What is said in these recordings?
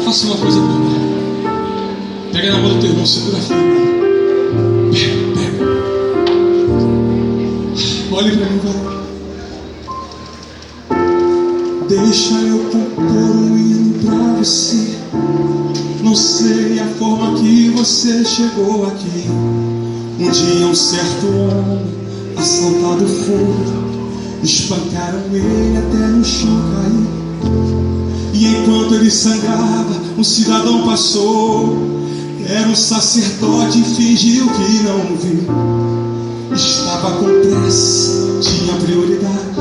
Faça uma coisa por mim. Pega na mão do teu irmão, segura firme. Pega. Olhe para mim, vai. Deixa eu compor um hino pra você. Não sei a forma que você chegou aqui. Um dia um certo homem assaltado foi, espancaram ele até no chão cair. E enquanto ele sangrava, um cidadão passou. Era um sacerdote e fingiu que não viu. Estava com pressa, tinha prioridade,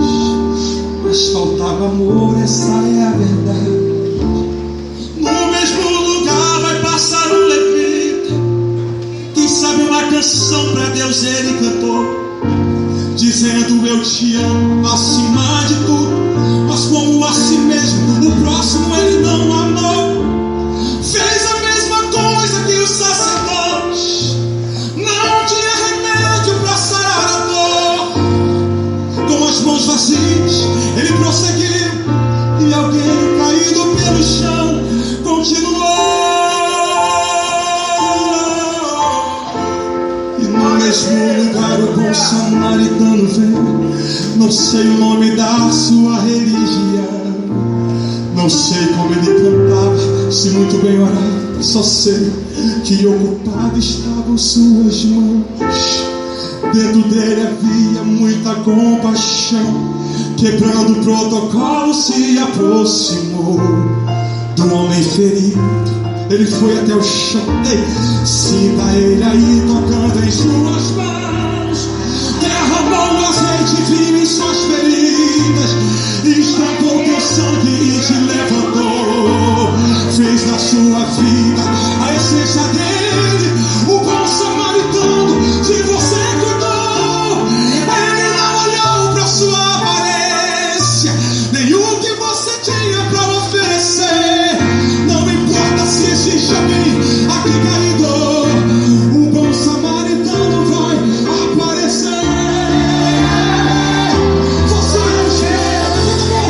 mas faltava amor, essa é a verdade. No mesmo lugar vai passar um levita. Quem sabe uma canção pra Deus ele cantou, dizendo eu te amo acima de tudo. Mas como a si mesmo, o próximo ele não amou. Fez a mesma coisa que o sacerdote. Não tinha remédio pra sarar a dor. Com as mãos vazias ele prosseguiu, e alguém caído pelo chão continuou. E no mesmo lugar o bom samaritano veio. Não sei o nome da sua religião, não sei como ele cantava, se muito bem orava. Só sei que ocupado estavam suas mãos. Dentro dele havia muita compaixão. Quebrando o protocolo se aproximou do homem ferido. Ele foi até o chão. Ei, sinta ele aí tocando em suas mãos. Derramou o azeite vivo em suas feridas, e estampou teu sangue e te levantou. Fez na sua vida a essência dele, o bom samaritano de você cuidou. Ele não olhou pra sua aparência, nem o que você tinha pra oferecer. Não importa se existe alguém aqui caído, o bom samaritano vai aparecer. Você é o cheiro, levanta a mão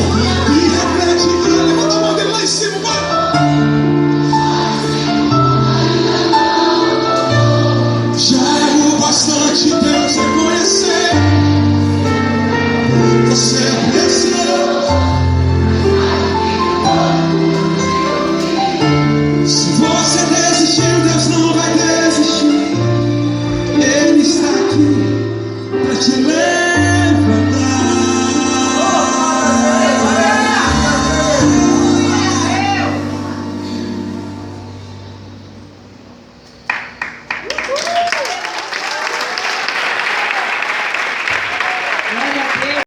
e repete, levanta a mão dele lá em cima, vai. Já é o bastante Deus reconhecer. Você é precioso. Se você desistiu, Deus não vai desistir. Ele está aqui para te levar.